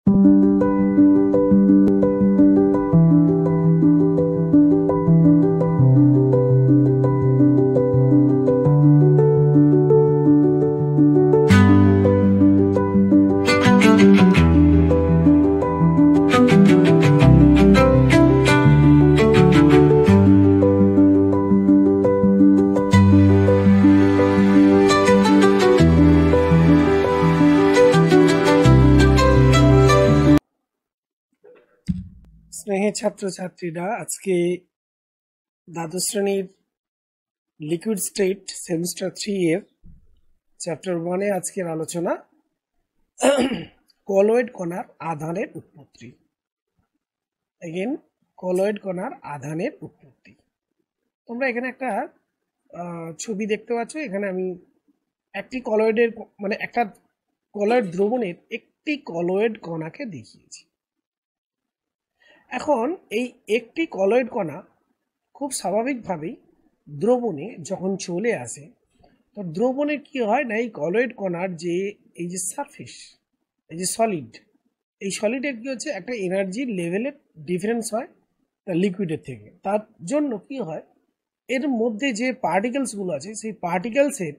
স্নেহে ছাত্রছাত্রীরা, আজকে দ্বাদশ শ্রেণীর লিকুইড স্টেট সেমিস্টার 3 এর চ্যাপ্টার 1-এ আজকের আলোচনা কলয়েড কণার আধানের উৎপত্তি। এগেন কলয়েড কণার আধানের উৎপত্তি। তোমরা এখানে একটা ছবি দেখতে পাচ্ছ। এখানে আমি একটি কলয়েডের একটা কলয়েড দ্রবণের একটি কলয়েড কণাকে দেখিয়েছি। এখন এই একটি কলয়েড কণা খুব স্বাভাবিকভাবেই দ্রবণে যখন চলে আসে, তো দ্রবণে কি হয় না, এই কলয়েড কণার যে এই যে সারফেস, এই যে সলিড, এই সলিডের কি হচ্ছে একটা এনার্জি লেভেলের ডিফারেন্স হয় লিকুইডের থেকে। তার জন্য কি হয়, এর মধ্যে যে পার্টিকেলসগুলো আছে সেই পার্টিকেলসের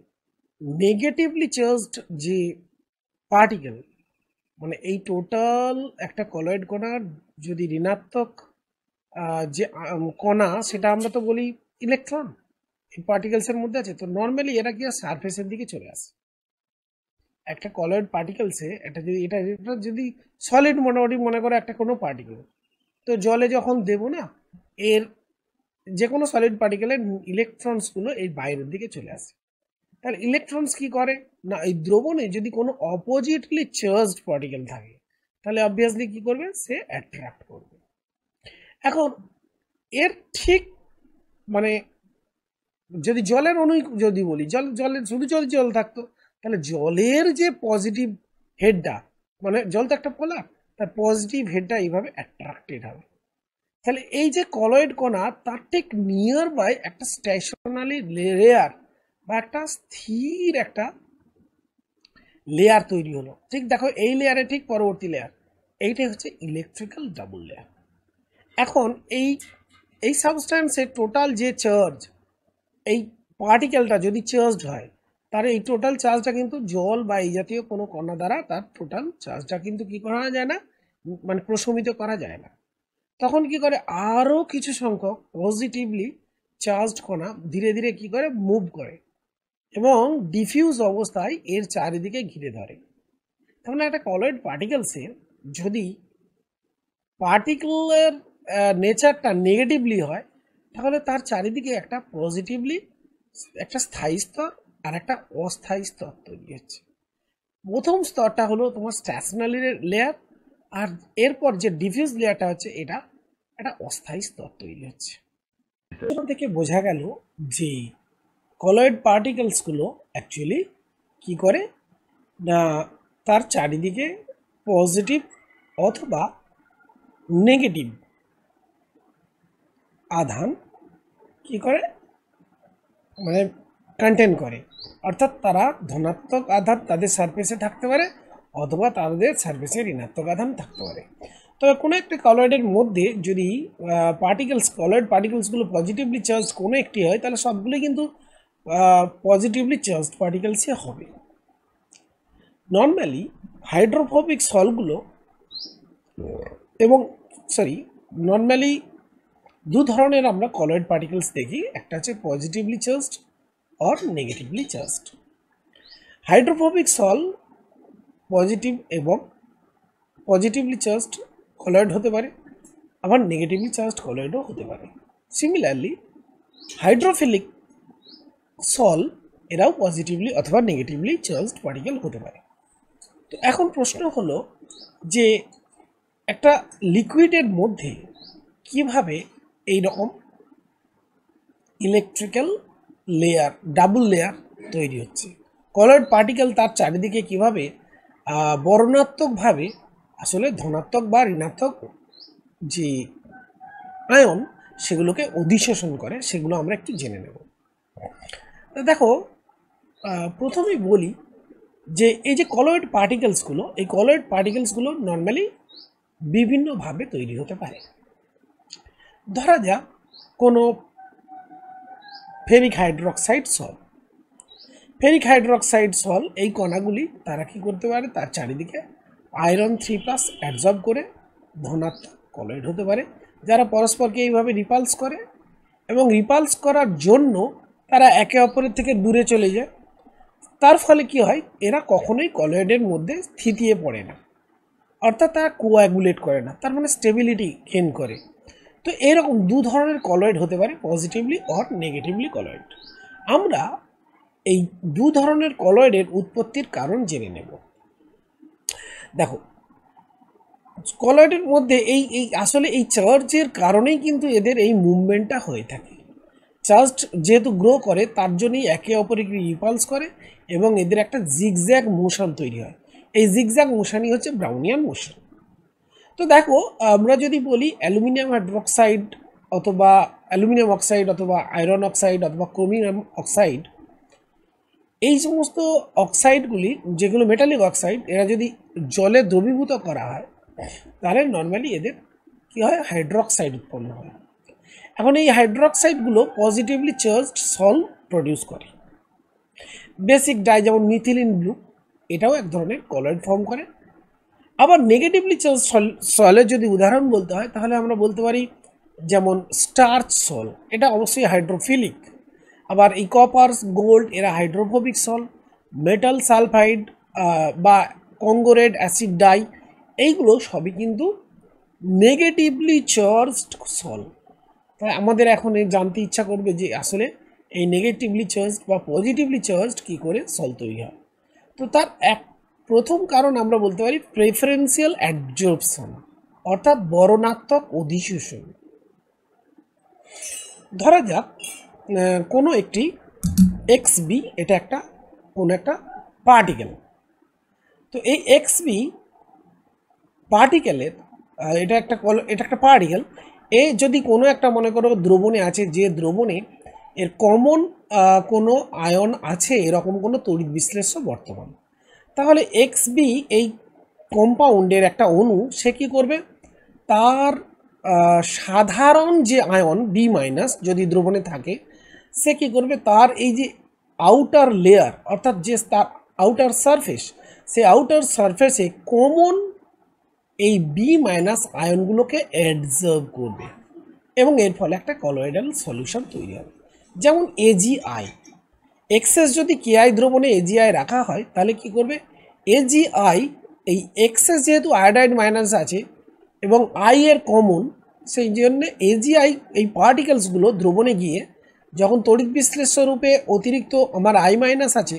নেগেটিভলি চার্জড যে পার্টিকেল, এই টোটাল একটা কলয়েড কণার যদি ঋণাত্মক যে কণা, সেটা আমরা তো বলি ইলেকট্রন, এই পার্টিকেলসের মধ্যে আছে। তো নর্মালি এরা কি সারফেসের দিকে চলে আসে। একটা কলয়েড পার্টিকেলসে এটা যদি সলিড মোটামুটি মনে করে একটা কোনো পার্টিকেল, তো জলে যখন দেব না, এর যে কোনো সলিড পার্টিকেলের ইলেকট্রনসগুলো এই বাইরের দিকে চলে আসে। তাহলে ইলেকট্রনস কি করে না, এই দ্রবণে যদি কোনো অপোজিটলি চার্জড পার্টিকেল থাকে, তাহলে অবভিয়াসলি কি করবে, সে অ্যাট্রাক্ট করবে। এখন এর ঠিক যদি জলের অণু যদি বলি, জলের শুধু জল থাকতো, তাহলে জলের যে পজিটিভ হেডটা, জল তো একটা পোলার, তার পজিটিভ হেডটা এইভাবে অ্যাট্রাক্টেড হবে। তাহলে এই যে কলয়েড কণা, তার ঠিক নিয়ার বাই একটা স্টেশনারি লেয়ার বা একটা স্থির একটা লেয়ার তৈরি হলো। ঠিক দেখো, এই লেয়ারে ঠিক পরবর্তী লেয়ার, এইটাই হচ্ছে ইলেকট্রিক্যাল ডাবল লেয়ার। এখন এই সাবস্ট্যান্সের টোটাল যে চার্জ, এই পার্টিকেলটা যদি চার্জড হয়, তাহলে এই টোটাল চার্জটা কিন্তু জল বা এই জাতীয় কোনো কণা দ্বারা তার টোটাল চার্জটা কিন্তু কি করা যায় না, প্রশমিত করা যায় না। তখন কি করে, আরও কিছু সংখ্যক পজিটিভলি চার্জড কণা ধীরে ধীরে কি করে, মুভ করে এবং ডিফিউজ অবস্থায় এর চারিদিকে ঘিরে ধরে। তাহলে একটা কলয়েড পার্টিকেলসের যদি পার্টিকেলের নেচারটা নেগেটিভলি হয়, তাহলে তার চারিদিকে একটা পজিটিভলি একটা স্থায়ী স্তর আর একটা অস্থায়ী স্তর তৈরি হচ্ছে। প্রথম স্তরটা হলো তোমার স্টেশনারি লেয়ার, আর এরপর যে ডিফিউজ লেয়ারটা হচ্ছে, এটা একটা অস্থায়ী স্তর তৈরি হচ্ছে। এখান থেকে বোঝা গেল যে কলয়েড পার্টিকেলসগুলো অ্যাকচুয়ালি কি করে না, তার চারিদিকে পজিটিভ অথবা নেগেটিভ আধান কি করে, কন্টেন করে। অর্থাৎ তারা ধনাত্মক আধান তাদের সারফেসে থাকতে পারে, অথবা তাদের সারফেসে ঋণাত্মক আধান থাকতে পারে। তবে কোনো একটা কলয়েডের মধ্যে যদি কলয়েড পার্টিকেলসগুলো পজিটিভলি চার্জ কোনো একটি হয়, তাহলে সবগুলোই কিন্তু পজিটিভলি চার্জড পার্টিকেলসই হবে। নর্মালি হাইড্রোফোবিক সলগুলো নর্মালি দু ধরনের আমরা কলয়েড পার্টিকেলস দেখি, একটা হচ্ছে পজিটিভলি চার্জড আর নেগেটিভলি চার্জড। হাইড্রোফোবিক সল পজিটিভ এবং পজিটিভলি চার্জড কলয়েড হতে পারে, আবার নেগেটিভলি চার্জড কলয়েডও হতে পারে। সিমিলারলি হাইড্রোফিলিক সল এরাও পজিটিভলি অথবা নেগেটিভলি চার্জড পার্টিকেল হতে পারে। তো এখন প্রশ্ন হলো যে একটা লিকুইডের মধ্যে কিভাবে এই রকম ইলেকট্রিক্যাল লেয়ার, ডাবল লেয়ার তৈরি হচ্ছে। কলয়েড পার্টিকেল তার চারিদিকে কিভাবে বর্ণাত্মকভাবে আসলে ধনাত্মক বা ঋণাত্মক যে আয়ন, সেগুলোকে অধিশোষণ করে, সেগুলো আমরা একটু জেনে নেব। দেখো, প্রথমেই বলি যে এই যে কলয়েড পার্টিকেলসগুলো, এই কলয়েড পার্টিকেলসগুলো নর্মালি বিভিন্নভাবে তৈরি হতে পারে। ধরা যাক কোনো ferric hydroxide salt, ferric hydroxide salt এই কণাগুলি তারা কী করতে পারে, তার চারিদিকে আয়রন 3+ অ্যাবজর্ব করে ধনাত্মক কলয়েড হতে পারে, যারা পরস্পরকে এইভাবে রিপালস করে এবং রিপালস করার জন্য তারা একে অপরের থেকে দূরে চলে যায়। তার ফলে কি হয়, এরা কখনোই কলয়েডের মধ্যে থিতিয়ে পড়ে না, অর্থাৎ তারা কোয়াগুলেট করে না, তার মানে স্টেবিলিটি গেইন করে। তো এরকম দু ধরনের কলয়েড হতে পারে, পজিটিভলি অর নেগেটিভলি কলয়েড। আমরা এই দু ধরনের কলয়েডের উৎপত্তির কারণ জেনে নেব। দেখো, কলয়েডের মধ্যে এই এই আসলে এই চার্জের কারণেই কিন্তু এদের এই মুভমেন্টটা হয়ে থাকে। চার্জ যেহেতু গ্রো করে তার জন্যই একে অপরকে রিপালস করে এবং এদের একটা জিগজ্যাগ মোশন তৈরি হয়। এই জিগজ্যাগ মোশনই হচ্ছে ব্রাউনিয়ান মোশন। তো দেখো, আমরা যদি বলি অ্যালুমিনিয়াম হাইড্রোক্সাইড অথবা অ্যালুমিনিয়াম অক্সাইড অথবা আয়রন অক্সাইড অথবা ক্রোমিয়াম অক্সাইড, এই সমস্ত অক্সাইডগুলি যেগুলো মেটালিক অক্সাইড, এরা যদি জলে দ্রবীভূত করা হয় তাহলে নর্মালি এদের কী হয়, হাইড্রোক্সাইড উৎপন্ন হয়। এখন এই হাইড্রোক্সাইডগুলো পজিটিভলি চার্জড সল প্রডিউস করে। বেসিক ডাই যেমন মিথিলিন ব্লু, এটাও এক ধরনের কলয়েড ফর্ম করে। আবার নেগেটিভলি চার্জ সলের যদি উদাহরণ বলতে হয় তাহলে আমরা বলতে পারি যেমন স্টার্চ সল, এটা অবশ্যই হাইড্রোফিলিক। আবার এই কপার, গোল্ড, এরা হাইড্রোফোবিক সল। মেটাল সালফাইড বা কঙ্গোরেড অ্যাসিড ডাই, এইগুলো সবই কিন্তু নেগেটিভলি চার্জড সল। তাই আমাদের এখন জানতে ইচ্ছা করবে যে আসলে এই নেগেটিভলি চার্জড বা পজিটিভলি চার্জড কী করে সল তৈরি হয়। তো তার প্রথম কারণ আমরা বলতে পারি প্রেফারেন্সিয়াল অ্যাবজর্পশন, অর্থাৎ বরণাত্মক অধিশোষণ। ধরা যাক কোনো একটি XB, এটা একটা কোনো একটা পার্টিকেল। তো এই XB পার্টিকেলের এটা একটা পার্টিকেল, এ যদি কোনো একটা মনে করো দ্রবণে আছে, যে দ্রবণে এর কমন কোনো আয়ন আছে, এরকম কোনো তড়িৎ বিশ্লেষ্য বর্তমান, তাহলে XB এই কম্পাউন্ডের একটা অণু, সে কী করবে, তার সাধারণ যে আয়ন B- যদি দ্রবণে থাকে, সে কী করবে, তার এই যে আউটার লেয়ার অর্থাৎ যে তার আউটার সারফেস, সে আউটার সারফেসে কমন এই B- আয়নগুলোকে অ্যাবজর্ব করবে এবং এর ফলে একটা কলয়েডাল সলিউশন তৈরি হবে। যেমন AgI, এক্সেস যদি KI দ্রবণে AgI রাখা হয় তাহলে কি করবে, AgI এই এক্সেস যেহেতু আয়োডাইড মাইনাস আছে এবং I এর কমন, সেই জন্য AgI এই পার্টিকেলসগুলো দ্রবণে গিয়ে যখন তড়িৎ বিশ্লেষ্য রূপে অতিরিক্ত আমার I- আছে,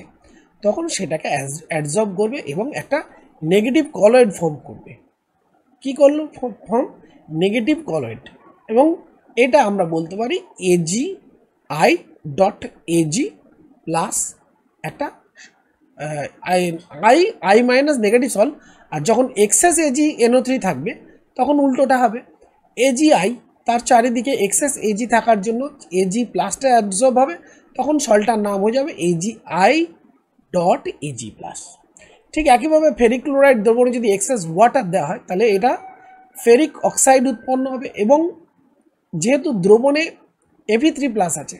তখন সেটাকে অ্যাবজর্ব করবে এবং একটা নেগেটিভ কলয়েড ফর্ম করবে। কী করলো ফর্ম, নেগেটিভ কলয়েড। এবং এটা আমরা বলতে পারি AgI.Ag প্লাস একটা I নেগেটিভ সল। আর যখন এক্সেস AgNO3 থাকবে তখন উল্টোটা হবে, AgI তার চারিদিকে এক্সেস Ag থাকার জন্য Ag প্লাসটা অ্যাবজর্ব হবে, তখন সলটার নাম হয়ে যাবে AgI.Ag প্লাস। ঠিক একইভাবে ফেরিক ক্লোরাইড দ্রবণে যদি এক্সেস ওয়াটার দেওয়া হয় তাহলে এটা ফেরিক অক্সাইড উৎপন্ন হবে এবং যেহেতু দ্রবণে Fe3+ আছে,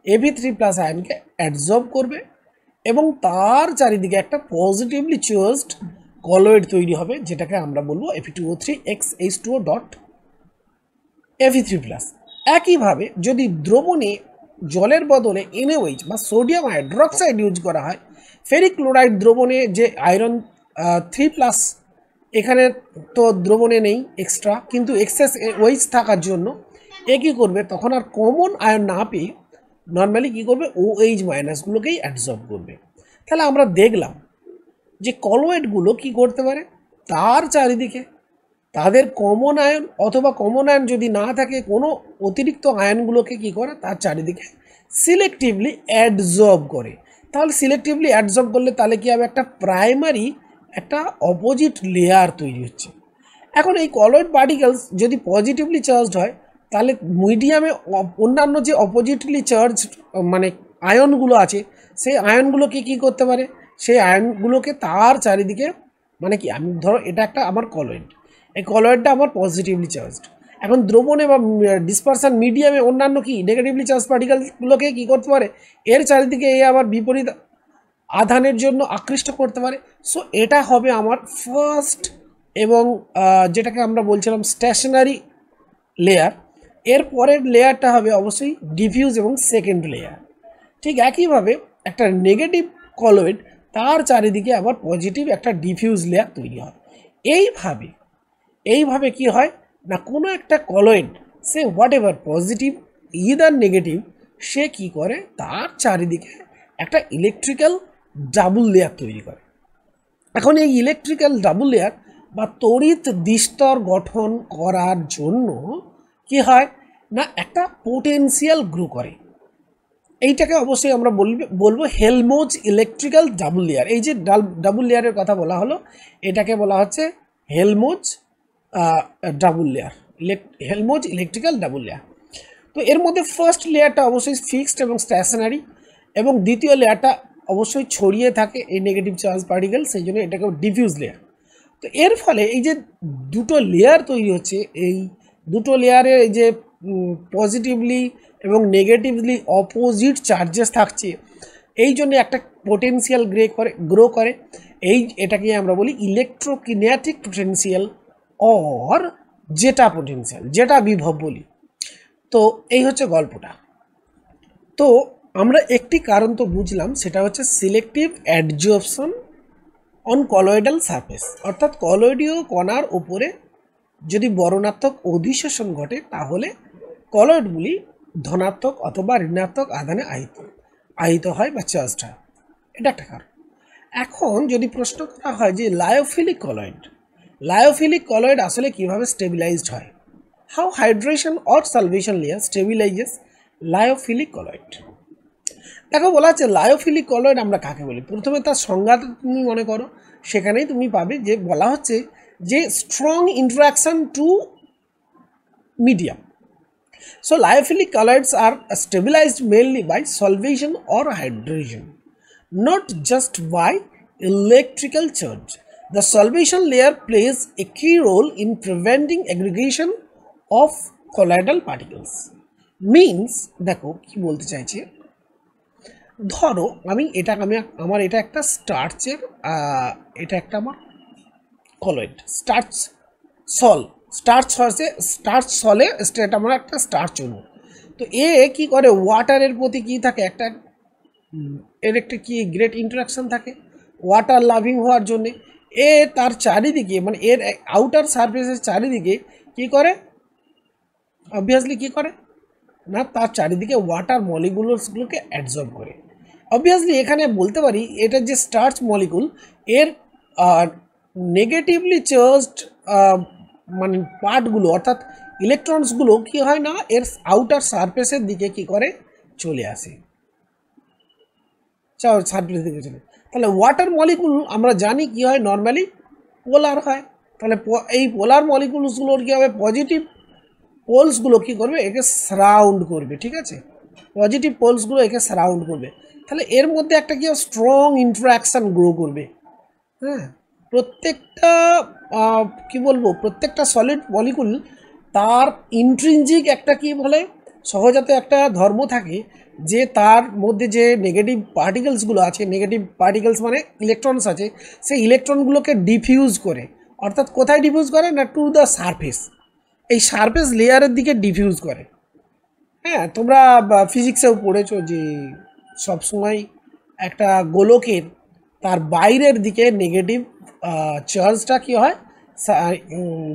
Fe3+ আয়নকে অ্যাবজর্ব করবে এবং তার চারিদিকে একটা পজিটিভলি চার্জড কলয়েড তৈরি হবে, যেটাকে আমরা বলবো Fe2O3X H2O.Fe3+। একইভাবে যদি দ্রবণে জলের বদলে NaOH বা সোডিয়াম হাইড্রোক্সাইড ইউজ করা হয়, ফেরিক ক্লোরাইড দ্রবণে যে আয়রন 3+, এখানে তো দ্রবণে নেই এক্সট্রা, কিন্তু এক্সেস OH থাকার জন্য এ কী করবে, তখন আর কমন আয়ন না পেয়ে নর্মালি কী করবে, OH- অ্যাবজর্ব করবে। তাহলে আমরা দেখলাম যে কলয়েডগুলো কি করতে পারে, তার চারিদিকে তাদের কমন আয়ন অথবা কমন আয়ন যদি না থাকে, কোনো অতিরিক্ত আয়নগুলোকে কি করে, তার চারিদিকে সিলেক্টিভলি অ্যাবজর্ব করে। তাহলে সিলেক্টিভলি অ্যাবজর্ব করলে তাহলে কী হবে, একটা প্রাইমারি একটা অপোজিট লেয়ার তৈরি হচ্ছে। এখন এই কলয়েড পার্টিকেলস যদি পজিটিভলি চার্জড হয় তাহলে মিডিয়ামে অন্যান্য যে অপোজিটলি চার্জ মানে আয়নগুলো আছে, সেই আয়নগুলোকে কী করতে পারে, সেই আয়নগুলোকে তার চারিদিকে, মানে কি, আমি ধরো এটা একটা আমার কলয়েড, এই কলয়েডটা আমার পজিটিভলি চার্জড। এখন দ্রবণে বা ডিসপারশন মিডিয়ামে অন্যান্য কি নেগেটিভলি চার্জ পার্টিকেলগুলোকে কী করতে পারে, এর চারিদিকে এই আবার বিপরীত আধানের জন্য আকৃষ্ট করতে পারে। সো এটা হবে আমার ফার্স্ট এবং যেটাকে আমরা বলছিলাম স্টেশনারি লেয়ার। এর পরের লেয়ারটা হবে অবশ্যই ডিফিউজ এবং সেকেন্ড লেয়ার। ঠিক একইভাবে একটা নেগেটিভ কলয়েড, তার চারিদিকে আবার পজিটিভ একটা ডিফিউজ লেয়ার তৈরি হয়। এইভাবে কি হয় না, কোনো একটা কলয়েড, সে whatever positive either negative, সে কি করে তার চারিদিকে একটা ইলেকট্রিক্যাল ডাবল লেয়ার তৈরি করে। এখন এই ইলেকট্রিক্যাল ডাবল লেয়ার বা তড়িৎ দ্বিস্তর গঠন করার জন্য কি হয় না, একটা পোটেনশিয়াল গ্রো করে। এইটাকে অবশ্যই আমরা বলবো হেলমোজ ইলেকট্রিক্যাল ডাবল লেয়ার। এই যে ডাবল লেয়ারের কথা বলা হলো, এটাকে বলা হচ্ছে Helmholtz double layer, Helmholtz electrical double layer. তো এর মধ্যে ফার্স্ট লেয়ারটা অবশ্যই ফিক্সড এবং স্টেশনারি, এবং দ্বিতীয় লেয়ারটা অবশ্যই ছড়িয়ে থাকে এই নেগেটিভ চার্জ পার্টিকেল, সেই জন্য এটাকে ডিফিউজ লেয়ার। তো এর ফলে এই যে দুটো লেয়ার তৈরি হচ্ছে, এই দুটো লেয়ারের এই যে পজিটিভলি এবং নেগেটিভলি অপোজিট চার্জেস থাকছে, এই জন্য একটা পোটেনশিয়াল গ্রো করে। এটাকে আমরা বলি ইলেকট্রোকিনেটিক পোটেনশিয়াল অর জেটা পোটেনশিয়াল, জেটা বিভব বলি। তো এই হচ্ছে গল্পটা। তো আমরা একটি কারণ তো বুঝলাম, সেটা হচ্ছে সিলেক্টিভ অ্যাডজর্পশন অন কলয়েডাল সারফেস, অর্থাৎ কলয়েডীয় কণার উপরে যদি বর্ণাত্মক অধিশোষণ ঘটে, তাহলে কলয়েডগুলি ধনাত্মক অথবা ঋণাত্মক আধানে আহিত হয় বা চার্জড হয়। এটা একটা কারণ। এখন যদি প্রশ্ন করা হয় যে লায়োফিলিক কলয়েড আসলে কিভাবে স্টেবিলাইজড হয়, how hydration or solvation layer stabilizes lyophilic colloid. দেখো, বলা আছে লায়োফিলিক কলয়েড আমরা কাকে বলি। প্রথমে তার সংজ্ঞাটা তুমি মনে করো, সেখানেই তুমি পাবে যে বলা হচ্ছে যে strong interaction to medium. So lyophilic colloids are stabilized mainly by solvation or hydration, not just by electrical charge. The solvation layer plays a key role in preventing aggregation of colloidal particles. Means, দেখো কি বলতে চাইছে, ধরো আমার এটা একটা স্টার্চের, এটা একটা আমার কলয়েড স্টার্চ সলে স্টেট আমার একটা স্টার্চ অণু। তো এ কি করে, ওয়াটারের প্রতি কি থাকে, এর একটা কি গ্রেট ইন্টারাকশন থাকে ওয়াটার লাভিং হওয়ার জন্যে। এ তার চারিদিকে, মানে এর আউটার সারফেসের চারিদিকে কি করে, অবভিয়াসলি কি করে না, তার চারিদিকে ওয়াটার মলিকুলসগুলোকে অ্যাবজর্ব করে। অবভিয়াসলি এখানে বলতে পারি এটা যে স্টার্চ মলিকুল, এর নেগেটিভলি চার্জড মানে পার্টগুলো, অর্থাৎ ইলেকট্রনসগুলো কি হয় না, এর আউটার সারফেসের দিকে কি করে চলে আসে, সারফেসের দিকে চলে। তাহলে ওয়াটার মলিকুল আমরা জানি কি হয়, নর্মালি পোলার হয়। তাহলে এই পোলার মলিকুলসগুলোর কী হবে, পজিটিভ পোলসগুলো কী করবে, একে সারাউন্ড করবে। ঠিক আছে, পজিটিভ পোলসগুলো একে সারাউন্ড করবে। তাহলে এর মধ্যে একটা কি স্ট্রং ইন্টারাকশান গ্রো করবে। হ্যাঁ, প্রত্যেকটা কি বলবো, প্রত্যেকটা সলিড মলিকুল তার ইন্ট্রিনজিক একটা কি বলে, সহজাত একটা ধর্ম থাকে, যে তার মধ্যে যে নেগেটিভ পার্টিকেলসগুলো আছে, নেগেটিভ পার্টিকেলস মানে ইলেকট্রনস আছে, সেই ইলেকট্রনগুলোকে ডিফিউজ করে। অর্থাৎ কোথায় ডিফিউজ করে না, টু দ্য সারফেস, এই সারফেস লেয়ারের দিকে ডিফিউজ করে। হ্যাঁ, তোমরা ফিজিক্সেও পড়েছো যে সবসময় একটা গোলকের তার বাইরের দিকে নেগেটিভ চার্জটা কী হয়,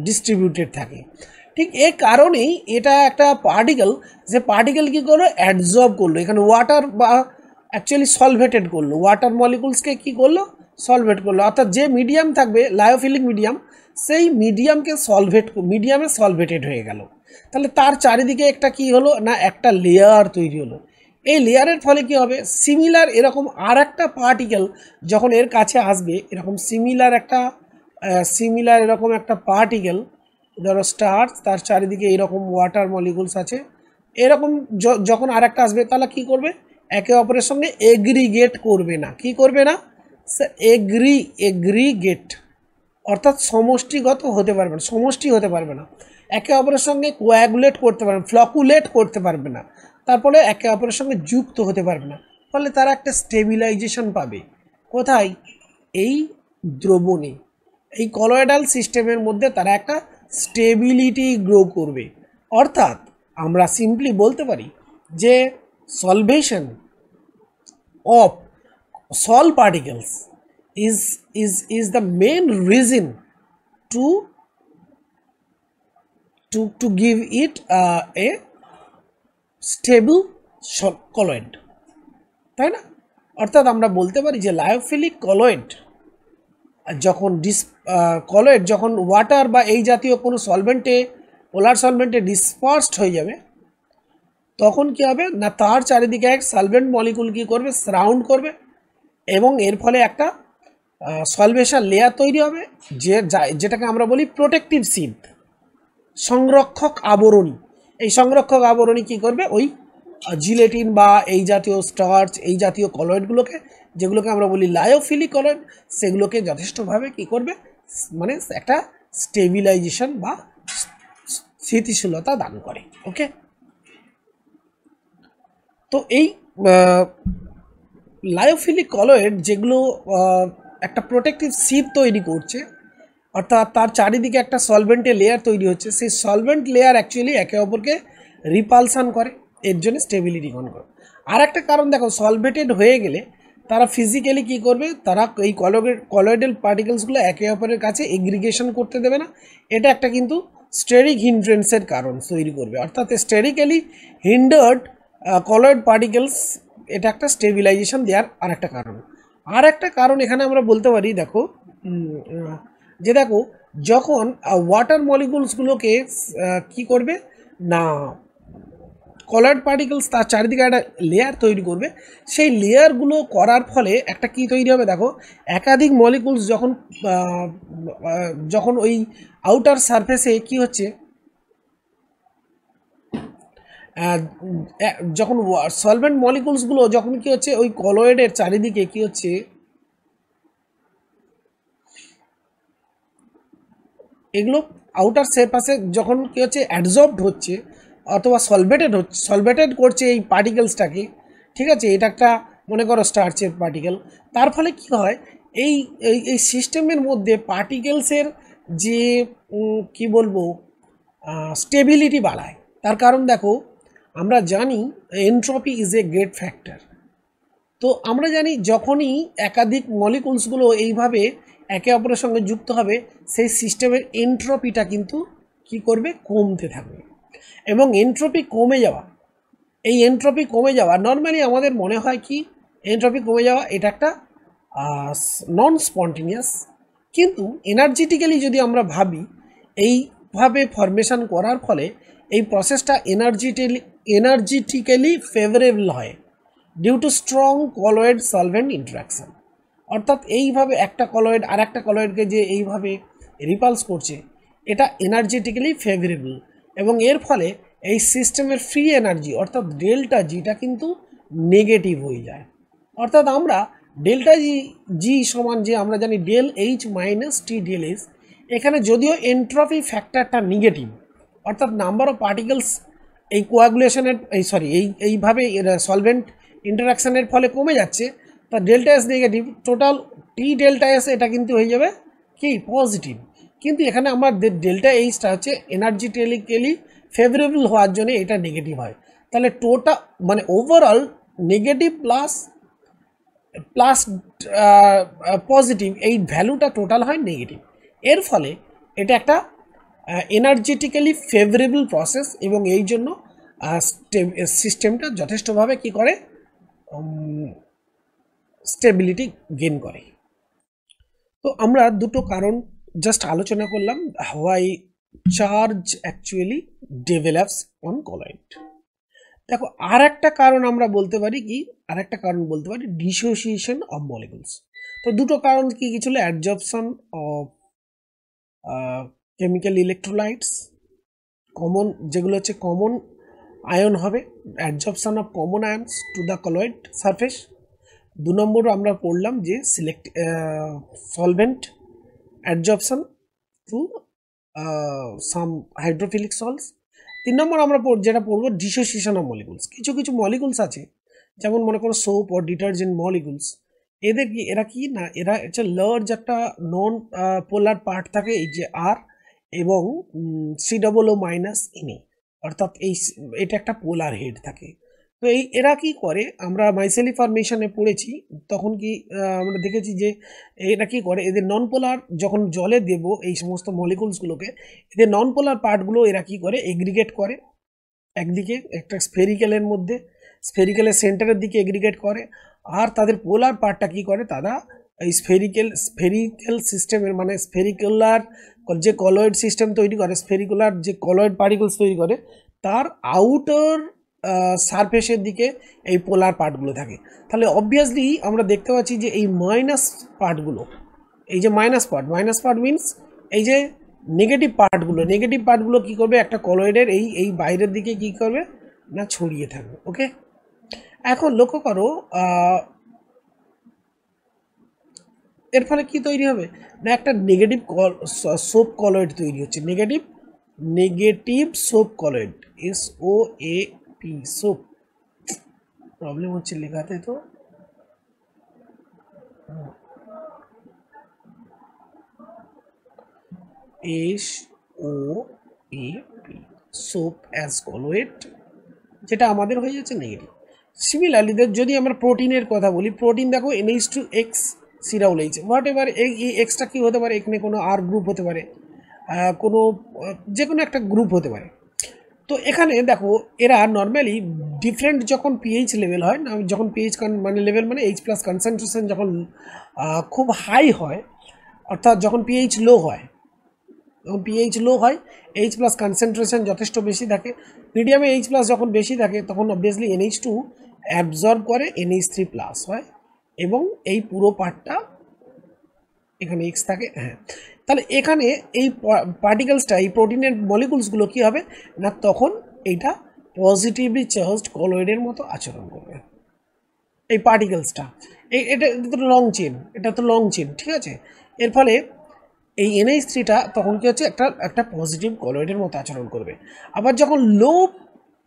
ডিস্ট্রিবিউটেড থাকে। ঠিক এই কারণেই এটা একটা পার্টিকেল, যে পার্টিকেল কী করলো, অ্যাবজর্ব করলো এখানে ওয়াটার, বা অ্যাকচুয়ালি সলভেটেড করলো, ওয়াটার মলিকুলসকে কী করলো, সলভেট করলো। অর্থাৎ যে মিডিয়াম থাকবে লায়োফিলিক মিডিয়াম, সেই মিডিয়ামকে মিডিয়ামে সলভেটেড হয়ে গেল। তাহলে তার চারিদিকে একটা কি হলো না, একটা লেয়ার তৈরি হলো। এই লেয়ারের ফলে কি হবে, সিমিলার এরকম আর একটা পার্টিকেল যখন এর কাছে আসবে, এরকম সিমিলার এরকম একটা পার্টিকেল, ধরো স্টার্চ, তার চারিদিকে এরকম ওয়াটার মলিকুলস আছে, এরকম যখন আর একটা আসবে, তাহলে কী করবে, একে অপরের সঙ্গে এগ্রিগেট করবে না। কি করবে না, এগ্রিগেট, অর্থাৎ সমষ্টিগত হতে পারবে না, সমষ্টি হতে পারবে না, একে অপরের সঙ্গে কোয়াগুলেট করতে পারবে, ফ্লকুলেট করতে পারবে না, তারপরে একে অপরের সঙ্গে যুক্ত হতে পারবে না, ফলে তারা একটা স্টেবিলাইজেশন পাবে। কোথায়? এই দ্রবণে, এই কলয়েডাল সিস্টেমের মধ্যে তারা একটা স্টেবিলিটি গ্রো করবে। অর্থাৎ আমরা সিম্পলি বলতে পারি যে সলভেশন of solid particles is the main reason to give it a stable colloid, তাই না? অর্থাৎ আমরা বলতে পারি যে লায়োফিলিক কলয়েড যখন কলয়েড যখন ওয়াটার বা এই জাতীয় কোনো সলভেন্টে, পোলার সলভেন্টে ডিসপার্সড হয়ে যাবে, তখন কি হবে না, তার চারিদিকে এক সলভেন্ট মলিকুল কি করবে, সারাউন্ড করবে, এবং এর ফলে একটা সলভেশন লেয়ার তৈরি হবে, যেটাকে আমরা বলি প্রোটেক্টিভ সিড, সংরক্ষক আবরণী। এই সংরক্ষক আবরণী কি করবে, ওই জিলেটিন বা এই জাতীয় স্টার্চ, এই জাতীয় কলয়েডগুলোকে, যেগুলোকে আমরা বলি লায়োফিলিক কলয়েড, সেগুলোকে যথেষ্টভাবে কি করবে, মানে একটা স্টেবিলাইজেশন বা স্থিতিশীলতা দান করে। ওকে, তো এই লায়োফিলিক কলয়েড যেগুলো একটা প্রোটেক্টিভ সিড তৈরি করছে, অর্থাৎ তার চারিদিকে একটা সলভেন্টের লেয়ার তৈরি হচ্ছে, সেই সলভেন্ট লেয়ার অ্যাকচুয়ালি একে অপরকে রিপালসান করে, এর জন্য স্টেবিলিটি কম করে। আর একটা কারণ দেখো, সলভেটেড হয়ে গেলে তারা ফিজিক্যালি কি করবে, তারা এই কলয়েডাল পার্টিকেলসগুলো একে অপরের কাছে এগ্রিগেশন করতে দেবে না, এটা একটা কিন্তু স্টেরিক হিন্ড্রেন্সের কারণ তৈরি করবে। অর্থাৎ স্টেরিক্যালি হিন্ডার্ড কলয়েড পার্টিকেলস, এটা একটা স্টেবিলাইজেশন দেওয়ার আর একটা কারণ। আর একটা কারণ এখানে আমরা বলতে পারি, দেখো যে দেখো যখন ওয়াটার মলিকুলসগুলোকে কি করবে না, কলয়েড পার্টিকেলস তার চারিদিকে একটা লেয়ার তৈরি করবে, সেই লেয়ারগুলো করার ফলে একটা কি তৈরি হবে, দেখো একাধিক মলিকুলস যখন ওই আউটার সারফেসে কি হচ্ছে, যখন সলভেন্ট মলিকুলসগুলো যখন কি হচ্ছে ওই কলয়েডের চারিদিকে কি হচ্ছে, এগুলো আউটার সারফেসে যখন কি হচ্ছে অ্যাবজর্বড হচ্ছে অথবা সলভেটেড করছে এই পার্টিকেলসটাকে, ঠিক আছে, এটা একটা মনে করো স্টার্চের পার্টিকেল, তার ফলে কি হয়, এই এই সিস্টেমের মধ্যে পার্টিকেলসের যে কি বলবো স্টেবিলিটি বাড়ায়। তার কারণ দেখো, আমরা জানি entropy is a great factor. তো আমরা জানি যখনই একাধিক মলিকুলসগুলো এইভাবে একে অপরের সঙ্গে যুক্ত হবে, সেই সিস্টেমের এনট্রপিটা কিন্তু কি করবে, কমতে থাকবে। এবং এনট্রপি কমে যাওয়া, এই এনট্রপি কমে যাওয়া নর্মালি আমাদের মনে হয় কি, এনট্রপি কমে যাওয়া এটা একটা নন স্পন্টেনিয়াস, কিন্তু এনার্জেটিক্যালি যদি আমরা ভাবি, এইভাবে ফরমেশন করার ফলে এই প্রসেসটা এনার্জেটিক্যালি ফেভারেবল হয় due to strong colloid solvent interaction. অর্থাৎ এইভাবে একটা কলয়েড আর একটা কলয়েডকে যে এইভাবে রিপালস করছে, এটা এনার্জেটিক্যালি ফেভারেবল, এবং এর ফলে এই সিস্টেমের ফ্রি এনার্জি অর্থাৎ ডেল্টা জিটা কিন্তু নেগেটিভ হয়ে যায়। অর্থাৎ আমরা ডেল্টা জি সমান যে আমরা জানি ডেল এইচ মাইনাস টি ডেল এস, এখানে যদিও এন্ট্রপি ফ্যাক্টরটা নেগেটিভ, অর্থাৎ নাম্বার অফ পার্টিকেলস এই কোয়াগুলেশনের এইভাবে সলভেন্ট ইন্টারাকশানের ফলে কমে যাচ্ছে, তা ডেল্টা এস নেগেটিভ, টোটাল টি ডেল্টা এস এটা কিন্তু হয়ে যাবে কি পজিটিভ। কিন্তু এখানে আমার ডেল্টা এইচটা হচ্ছে এনার্জিটিক্যালি ফেভারেবল হওয়ার জন্য এটা নেগেটিভ হয়, তাহলে টোটাল মানে ওভারঅল নেগেটিভ প্লাস পজিটিভ, এই ভ্যালুটা টোটাল হয় নেগেটিভ। এর ফলে এটা একটা এনার্জেটিক্যালি ফেভারেবল প্রসেস, এবং এই জন্য সিস্টেমটা যথেষ্টভাবে কি করে, স্টেবিলিটি গেইন করে। তো আমরা দুটো কারণ জাস্ট আলোচনা করলাম, why charge actually develops on colloid. দেখো আর একটা কারণ আমরা বলতে পারি কি, আর একটা কারণ বলতে পারি ডিসোসিয়েশন অফ মলিকুলস। তো দুটো কারণ কি কি ছিল, adsorption of chemical electrolytes, common যেগুলো হচ্ছে কমন আয়ন হবে, adsorption of common ions to the colloid surface, 2 number আমরা পড়লাম যে select solvent adsorption through some hydrophilic salts. 3 number আমরা যেটা পড়বো ডিসোসিয়েশন অফ মলিকুলস। কিছু কিছু মলিকুলস আছে যেমন মনে করো সোপ ও ডিটারজেন্ট মলিকুলস, এরা কি না, এরা হচ্ছে লার্জ একটা নন পোলার পার্ট থাকে, এই যে আর এবং COO মাইনাস ইনে, অর্থাৎ এটা একটা পোলার হেড থাকে। তো এরা কি করে, আমরা মাইসেলি ফরমেশনে পড়েছি তখন কি আমরা দেখেছি যে এরা কি করে, এদের নন পোলার যখন জলে দেব এই সমস্ত মলিকুলসগুলোকে, এদের নন পোলার পার্টগুলো এরা কি করে এগ্রিগেট করে একদিকে একটা স্ফেরিক্যালের মধ্যে, স্ফেরিক্যালের সেন্টারের দিকে এগ্রিগেট করে, আর তাদের পোলার পার্টটা কি করে, তারা এই স্ফেরিক্যাল সিস্টেমের মানে স্ফেরিকুলার যে কলয়েড সিস্টেম তৈরি করে, স্ফেরিকুলার যে কলয়েড পার্টিকলস তৈরি করে, তার আউটার সারফেসের দিকে এই পোলার পার্টগুলো থাকে। তাহলে অবভিয়াসলি আমরা দেখতে পাচ্ছি যে এই মাইনাস পার্টগুলো, এই যে মাইনাস পার্ট মিনস এই যে নেগেটিভ পার্টগুলো কী করবে, একটা কলয়েডের এই বাইরের দিকে কী করবে না ছড়িয়ে থাকবে। ওকে, এখন লক্ষ্য করো এর ফলে কি তৈরি হবে না, একটা নেগেটিভ সোপ কলয়েড তৈরি হচ্ছে, negative soap colloid, SOAP soap, problem হচ্ছে লেখাতে, তো SOAP সোপ অ্যাজ কলয়েড, যেটা আমাদের হয়ে যাচ্ছে নেগেটিভ। সিমিলারলি যদি আমরা প্রোটিনের কথা বলি, প্রোটিন দেখো NH2X COOH, হোয়াট এভার, এই এক্সটা কী হতে পারে, এখানে কোনো R গ্রুপ হতে পারে, কোনো যে কোনো একটা গ্রুপ হতে পারে। তো এখানে দেখো এরা নর্মালি ডিফারেন্ট যখন পিএইচ লেভেল হয় না, যখন পিএইচ মানে লেভেল মানে H+ কনসেন্ট্রেশন যখন খুব হাই হয়, অর্থাৎ যখন পিএইচ লো হয়, H+ কনসেন্ট্রেশন যথেষ্ট বেশি থাকে, মিডিয়ামে H+ যখন বেশি থাকে তখন অবভিয়াসলি NH2 অ্যাবজর্ব করে NH3+ হয়, এবং এই পুরো পার্টটা এখানে X থাকে। হ্যাঁ, তাহলে এখানে এই পার্টিকেলসটা, এই প্রোটিনের মলিকুলসগুলো কী হবে না, তখন এইটা পজিটিভলি চার্জড কলয়েডের মতো আচরণ করবে। এই পার্টিকেলসটা এটা তো লং চেন, ঠিক আছে। এর ফলে এই NH3টা তখন কি হচ্ছে, একটা পজিটিভ কলয়েডের মতো আচরণ করবে। আবার যখন লো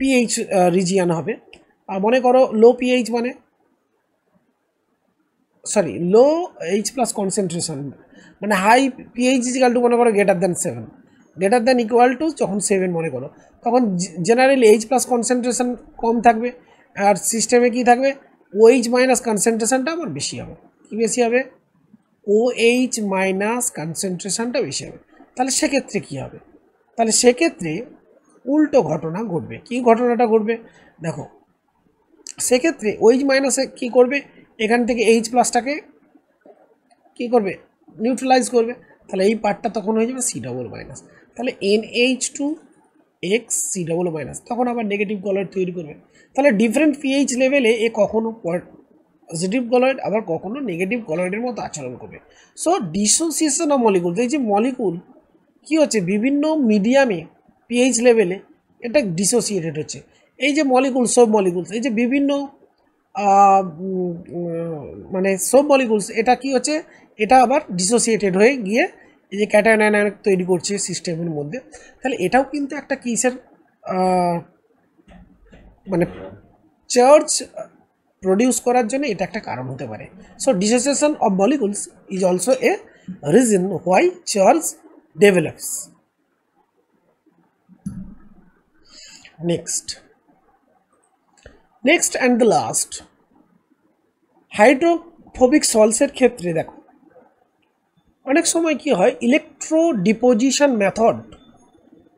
পিএইচ রিজিয়ান হবে, মনে করো লো পিএইচ মানে লো H+ কনসেন্ট্রেশন মানে হাই পিএইচ ইজিক্যাল টু মনে করো গ্রেটার দেন ইকুয়াল টু যখন 7 মনে করো, তখন জেনারেলি H+ কনসেন্ট্রেশন কম থাকবে, আর সিস্টেমে কি থাকবে, OH- কনসেন্ট্রেশনটা আমার বেশি হবে। কি বেশি হবে, OH- কনসেন্ট্রেশনটা বেশি হবে। তাহলে সেক্ষেত্রে কী হবে, তাহলে সেক্ষেত্রে উল্টো ঘটনা ঘটবে। কি ঘটনাটা ঘটবে দেখো, সেক্ষেত্রে OH- কী করবে, এখান থেকে H+টাকে কী করবে, নিউট্রালাইজ করবে, তাহলে এই পার্টটা তখন হয়ে যাবে COO-, তাহলে NH2X COO-, তখন আবার নেগেটিভ কলয়েড তৈরি করবে। তাহলে ডিফারেন্ট পিএইচ লেভেলে এ কখনো পজিটিভ কলয়েড আবার কখনো নেগেটিভ কলয়েডের মতো আচরণ করবে। সো ডিসোসিয়েশন অফ মলিকুল, এই যে মলিকুল কী হচ্ছে বিভিন্ন মিডিয়ামে পিএইচ লেভেলে এটা ডিসোসিয়েটেড হচ্ছে। এই যে সব মলিকুলস, এই যে বিভিন্ন মানে সব মলিকুলস, এটা কি হচ্ছে, এটা আবার ডিসোসিয়েটেড হয়ে গিয়ে এই যে ক্যাটায়ন আয়ন তৈরি করছে সিস্টেমের মধ্যে। তাহলে এটাও কিন্তু একটা কিসের মানে চার্জ প্রডিউস করার জন্য এটা একটা কারণ হতে পারে। So dissociation of molecules is also a reason why charge develops. Next and the last, hydrophobic সল্টসের ক্ষেত্রে দেখো অনেক সময় কি হয়, ইলেকট্রো ডিপোজিশন মেথড,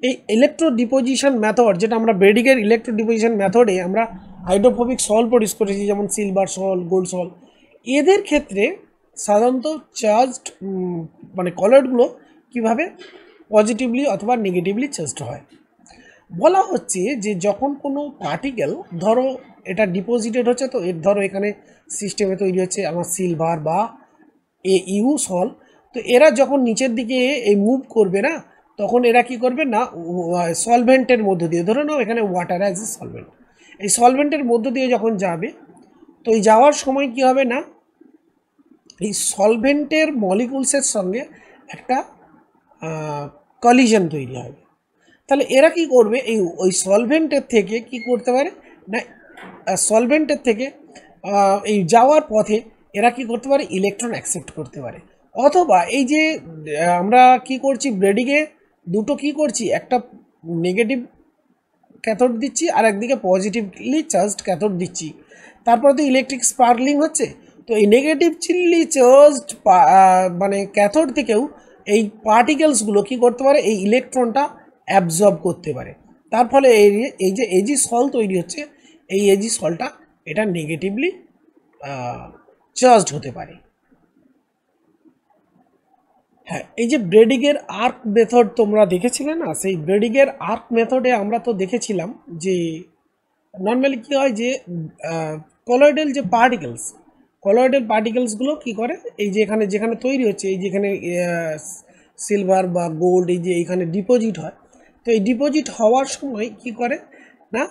এই ইলেকট্রো ডিপোজিশন মেথড যেটা আমরা ব্রেডিগের ইলেকট্রো ডিপোজিশন মেথডে আমরা হাইড্রোফোবিক সল্ট প্রডিউস করেছি, যেমন সিলভার সল্ট, গোল্ড সল্ট, এদের ক্ষেত্রে সাধারণত চার্জড মানে কলয়েডগুলো কীভাবে পজিটিভলি অথবা নেগেটিভলি চার্জড হয়। বলা হচ্ছে যে যখন কোনো পার্টিকেল ধরো এটা ডিপোজিটেড হচ্ছে, তো এর ধরো এখানে সিস্টেমে তৈরি হচ্ছে আমার সিলভার বা AU সল্ট, তো এরা যখন নিচের দিকে এই মুভ করবে না, তখন এরা কি করবে না, সলভেন্টের মধ্য দিয়ে, ধরে নাও এখানে ওয়াটার অ্যাজ এ সলভেন্ট, এই সলভেন্টের মধ্য দিয়ে যখন যাবে তো এই যাওয়ার সময় কি হবে না, এই সলভেন্টের মলিকুলসের সঙ্গে একটা কলিশন তৈরি হবে। তাহলে এরা কি করবে, এই ওই সলভেন্টের থেকে কি করতে পারে না, সলভেন্টের থেকে এই যাওয়ার পথে এরা কি করতে পারে, ইলেকট্রন অ্যাকসেপ্ট করতে পারে। অথবা এই যে আমরা কি করছি, ব্রেডিংয়ে দুটো কি করছি, একটা নেগেটিভ ক্যাথোড দিচ্ছি আর একদিকে পজিটিভলি চার্জড ক্যাথোড দিচ্ছি, তারপরে তো ইলেকট্রিক স্পার্কলিং হচ্ছে। তো এই নেগেটিভলি চার্জড মানে ক্যাথোড থেকেও এই পার্টিকেলসগুলো কী করতে পারে, এই ইলেকট্রনটা অ্যাবজর্ব করতে পারে। তার ফলে এই যে এজি সল তৈরি হচ্ছে, এই এজি সলটা এটা নেগেটিভলি চার্জড হতে পারে। হ্যাঁ, এই যে ব্রেডিংয়ের আর্ক মেথড তোমরা দেখেছিলে না, সেই ব্রেডিংয়ের আর্ক মেথডে আমরা তো দেখেছিলাম যে নর্মালি কী হয় যে কলয়েডাল যে কলয়েডাল পার্টিকেলসগুলো কী করে, এই যে এখানে যেখানে তৈরি হচ্ছে, এই যেখানে সিলভার বা গোল্ড এই যে এইখানে ডিপোজিট হয়, তো এই ডিপোজিট হওয়ার সময় কি করে না,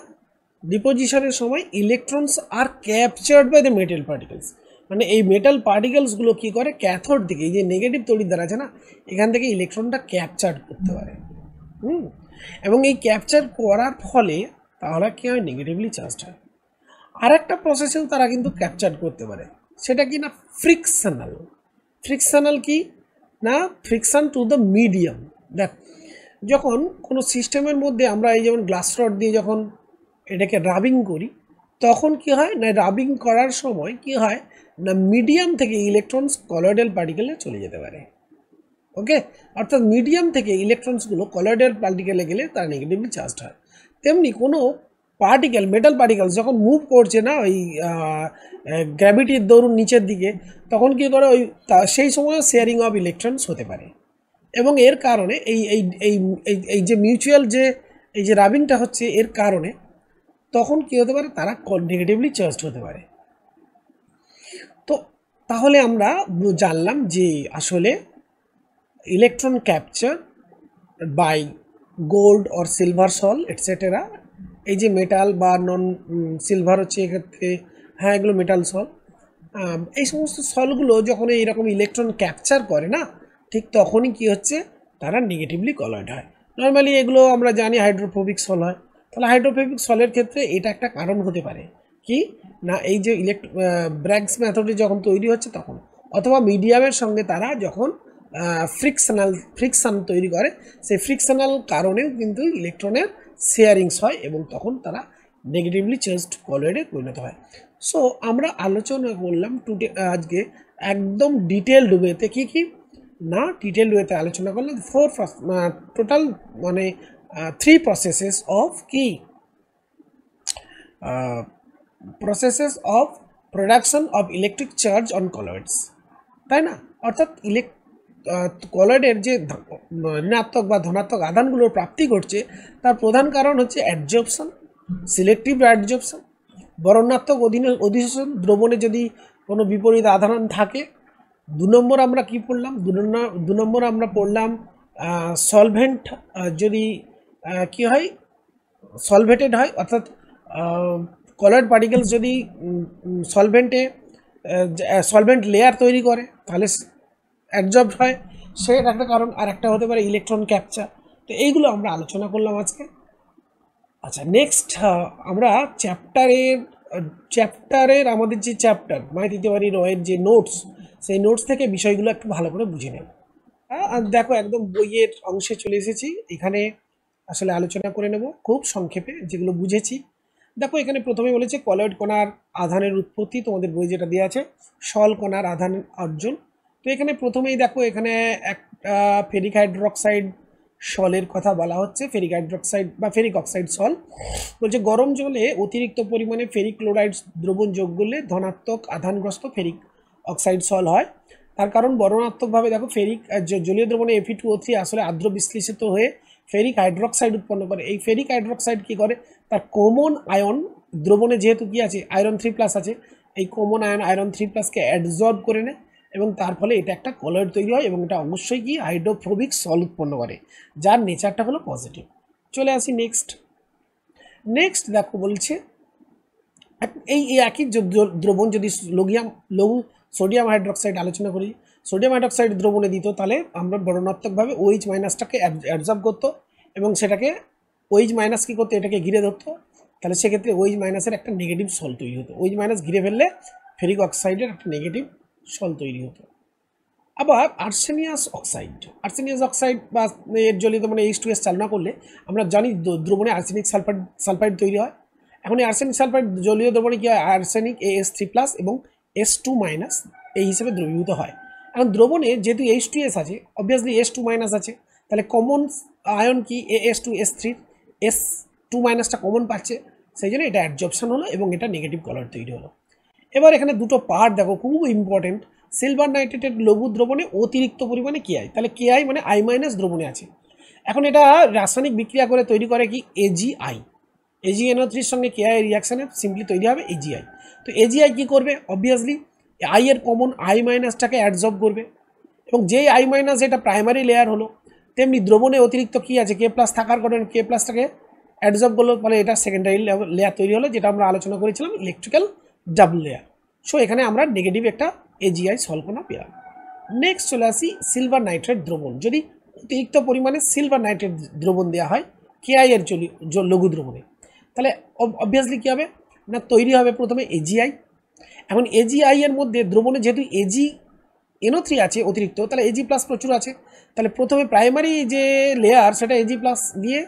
ডিপোজিশনের সময় electrons are captured by the metal particles, মানে এই মেটাল পার্টিকেলসগুলো কী করে, ক্যাথোড থেকে এই যে নেগেটিভ তড়িৎদ্বার আছে না, এখান থেকে ইলেকট্রনটা ক্যাপচার করতে পারে। এবং এই ক্যাপচার করার ফলে তাহলে কী হয়, নেগেটিভলি চার্জড হয়। আর একটা প্রসেসেও তারা কিন্তু ক্যাপচার করতে পারে, সেটা কি না, ফ্রিকশনাল কি না, ফ্রিকশন টু দ্য মিডিয়াম। দেখ, যখন কোনো সিস্টেমের মধ্যে আমরা এই যেমন গ্লাস রড দিয়ে যখন এটাকে রাবিং করি, তখন কি হয় না, রাবিং করার সময় কি হয় না, মিডিয়াম থেকে ইলেকট্রনস কলয়েডাল পার্টিকেলে চলে যেতে পারে। ওকে, অর্থাৎ মিডিয়াম থেকে ইলেকট্রনসগুলো কলয়েডাল পার্টিকেলে গেলে তারা নেগেটিভলি চার্জড হয়। তেমনি কোনো পার্টিকেল, মেটাল পার্টিকেলস যখন মুভ করছে না ওই গ্র্যাভিটির দরুন নিচের দিকে, তখন কী করে, ওই সেই সময় শেয়ারিং অফ ইলেকট্রনস হতে পারে। এবং এর কারণে এই এই এই এই যে মিউচুয়াল যে এই যে রাবিংটা হচ্ছে, এর কারণে তখন কী হতে পারে, তারা নেগেটিভলি চার্জড হতে পারে। তো তাহলে আমরা জানলাম যে আসলে electron capture by gold or silver sol etcetera, এই যে মেটাল বা নন সিলভার হচ্ছে এক্ষেত্রে, হ্যাঁ এগুলো মেটাল সল, এই সমস্ত সলগুলো যখন এইরকম ইলেকট্রন ক্যাপচার করে না, ঠিক তখনই কি হচ্ছে, তারা নেগেটিভলি কলয়েড হয়। নর্মালি এগুলো আমরা জানি হাইড্রোফোবিক সল হয়। তাহলে হাইড্রোফোবিক সলের ক্ষেত্রে এটা একটা কারণ হতে পারে কি না, এই যে ব্র্যাগস মেথডে যখন তৈরি হচ্ছে তখন, অথবা মিডিয়ামের সঙ্গে তারা যখন ফ্রিকশন তৈরি করে, সেই ফ্রিকশনাল কারণেও কিন্তু ইলেকট্রনের শেয়ারিংস হয় এবং তখন তারা নেগেটিভলি চার্জড কলয়েডে পরিণত হয়। সো আমরা আলোচনা করলাম আজকে একদম ডিটেলড ওয়েতে কি না, ডিটেলড ওয়েতে আলোচনা করলাম টোটাল মানে 3 প্রসেসেস অফ কি processes of production of electric charge on colloids, তাই না? অর্থাৎ কলয়েডের যে ঋণাত্মক বা ধনাত্মক আধানগুলোর প্রাপ্তি ঘটছে, তার প্রধান কারণ হচ্ছে অ্যাডজর্পশন, সিলেক্টিভ অ্যাডজর্পশন, বরণাত্মক অধিশোষণ, দ্রবণে যদি কোনো বিপরীত আধান থাকে। 2 নম্বর আমরা কি পড়লাম, 2 নম্বর আমরা পড়লাম সলভেন্ট যদি কি হয়, সলভেটেড হয়, অর্থাৎ কলয়েড পার্টিকেলস যদি সলভেন্ট লেয়ার তৈরি করে তাহলে অ্যাডজর্ব হয়, সেটা একটা কারণ। আর একটা হতে পারে ইলেকট্রন ক্যাপচার। তো এইগুলো আমরা আলোচনা করলাম আজকে। আচ্ছা, নেক্সট আমরা চ্যাপ্টারের আমাদের যে চ্যাপ্টার মাইতি তিওয়ারি রয়ের যে নোটস, সেই নোটস থেকে বিষয়গুলো একটু ভালো করে বুঝে নেব। আর দেখো, একদম বইয়ের অংশে চলে এসেছি, এখানে আসলে আলোচনা করে নেব খুব সংক্ষেপে যেগুলো বুঝেছি। দেখো, এখানে প্রথমে বলেছে কলয়েড কণার আধানের উৎপত্তি, তোমাদের বই যেটা দেওয়া আছে, সল কণার আধান অর্জন। তো এখানে প্রথমেই দেখো, এখানে একটা ফেরিক হাইড্রোক্সাইড সলের কথা বলা হচ্ছে, ফেরিক হাইড্রোক্সাইড বা ফেরিক অক্সাইড সল। বলছে গরম জলে অতিরিক্ত পরিমাণে ফেরিক ক্লোরাইড দ্রবণ যোগ করলে ধনাত্মক আধানগ্রস্ত ফেরিক অক্সাইড সল হয়। তার কারণ বর্ণনাত্মকভাবে দেখো, ফেরিক জলীয় দ্রবণে Fe2O3 আসলে আর্দ্র বিশ্লেষিত হয়ে ফেরিক হাইড্রোক্সাইড উৎপন্ন করে। এই ফেরিক হাইড্রোক্সাইড কী করে, তার কমন আয়ন দ্রবণে যেহেতু কী আছে, আয়রন 3+ আছে, এই কমন আয়ন আয়রন 3+কে অ্যাডজর্ব করে নেয় এবং তার ফলে এটা একটা কলয়েড তৈরি হয় এবং এটা অবশ্যই কি হাইড্রোফোবিক সল উৎপন্ন করে, যার নেচারটা হলো পজিটিভ। চলে আসি নেক্সট দেখো, বলছে এই একই দ্রবণ যদি লঘু সোডিয়াম হাইড্রোক্সাইড আলোচনা করি, সোডিয়াম হাইড্রোক্সাইড দ্রবণে দিত, তাহলে আমরা বর্ণনাত্মকভাবে OH মাইনাসটাকে অ্যাবজর্ব করতো এবং সেটাকে OH মাইনাস কী করতো, এটাকে ঘিরে ধরতো। তাহলে সেক্ষেত্রে OH মাইনাসের একটা নেগেটিভ সল তৈরি হতো। OH মাইনাস ঘিরে ফেললে ফেরিক অক্সাইডের একটা নেগেটিভ সল তৈরি হতো। আবার আর্সেনিয়াস অক্সাইড বা এর জলিত মানে H2S চালনা করলে আমরা জানি দ্রবণে আর্সেনিক সালফাইড তৈরি হয়। এখন এই আর্সেনিক সালফাইড জলীয় দ্রবণে কি হয়, আর্সেনিক AS3+ এবং S2- এই হিসেবে দ্রবীভূত হয়। এখন দ্রবণে যেহেতু H2S আছে, অবভিয়াসলি S2- আছে, তাহলে কমন আয়ন কি AS2S3, S2- কমন পাচ্ছে, সেই জন্য এটা অ্যাডজর্পশন হলো এবং এটা নেগেটিভ কালার তৈরি হলো। এবার এখানে দুটো পার্ট দেখো, খুব ইম্পর্টেন্ট। সিলভার নাইট্রেটের লঘু দ্রবণে অতিরিক্ত পরিমাণে KI, তাহলে KI মানে I- দ্রবণে আছে। এখন এটা রাসায়নিক বিক্রিয়া করে তৈরি করে কি AgI, AgNO3 সঙ্গে KI রিয়াকশানে সিম্পলি তৈরি হবে AgI। তো AgI কি করবে, অবভিয়াসলি I এর কমন I- অ্যাডজর্ব করবে, এবং যেই I- এটা প্রাইমারি লেয়ার হলো, তেমনি দ্রবণে অতিরিক্ত কি আছে K+ থাকার কারণে K+টাকে অ্যাডজর্ব করলো, ফলে এটা সেকেন্ডারি লেয়ার তৈরি হলো, যেটা আমরা আলোচনা করেছিলাম ইলেকট্রিক্যাল ডাবল লেয়ার। সো এখানে আমরা নেগেটিভ একটা AgI সলকণা পেলাম। নেক্সট চলে আসি সিলভার নাইট্রেট দ্রবণ। যদি অতিরিক্ত পরিমাণে সিলভার নাইট্রেট দ্রবণ দেওয়া হয় KI এর লঘু দ্রবণে, তাহলে অবভিয়াসলি কী হবে না, তৈরি হবে প্রথমে AgI। এখন AgI এর মধ্যে দ্রবণে যেহেতু AgNO3 আছে অতিরিক্ত, তাহলে Ag+ প্রচুর আছে, তাহলে প্রথমে প্রাইমারি যে লেয়ার সেটা Ag+ দিয়ে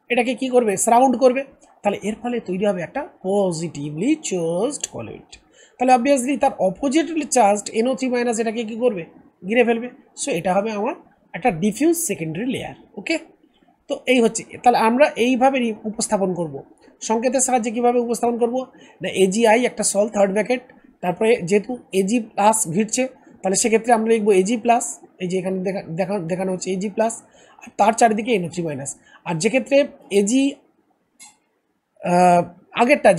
এটাকে কি করবে, সারাউন্ড করবে, তাহলে এর ফলে তৈরি হবে একটা পজিটিভলি চার্জড কলয়েড। তাহলে অবভিয়াসলি তার অপোজিটলি চার্জড NO3- এটাকে কি করবে, ঘিরে ফেলবে। সো এটা হবে আমার একটা ডিফিউজ সেকেন্ডারি লেয়ার। ওকে, তো এই হচ্ছে, তাহলে আমরা এইভাবে উপস্থাপন করব। সংকেতের সাহায্যে কীভাবে উপস্থাপন করব না, AgI একটা সল থার্ড ব্র্যাকেট, তারপরে যেহেতু Ag+ ঘিরছে, তাহলে সেক্ষেত্রে আমরা লিখবো Ag+, এই যে এখানে দেখানো হচ্ছে Ag+, আর তার চারিদিকে NO3-। আর যেক্ষেত্রে Ag আগেরটা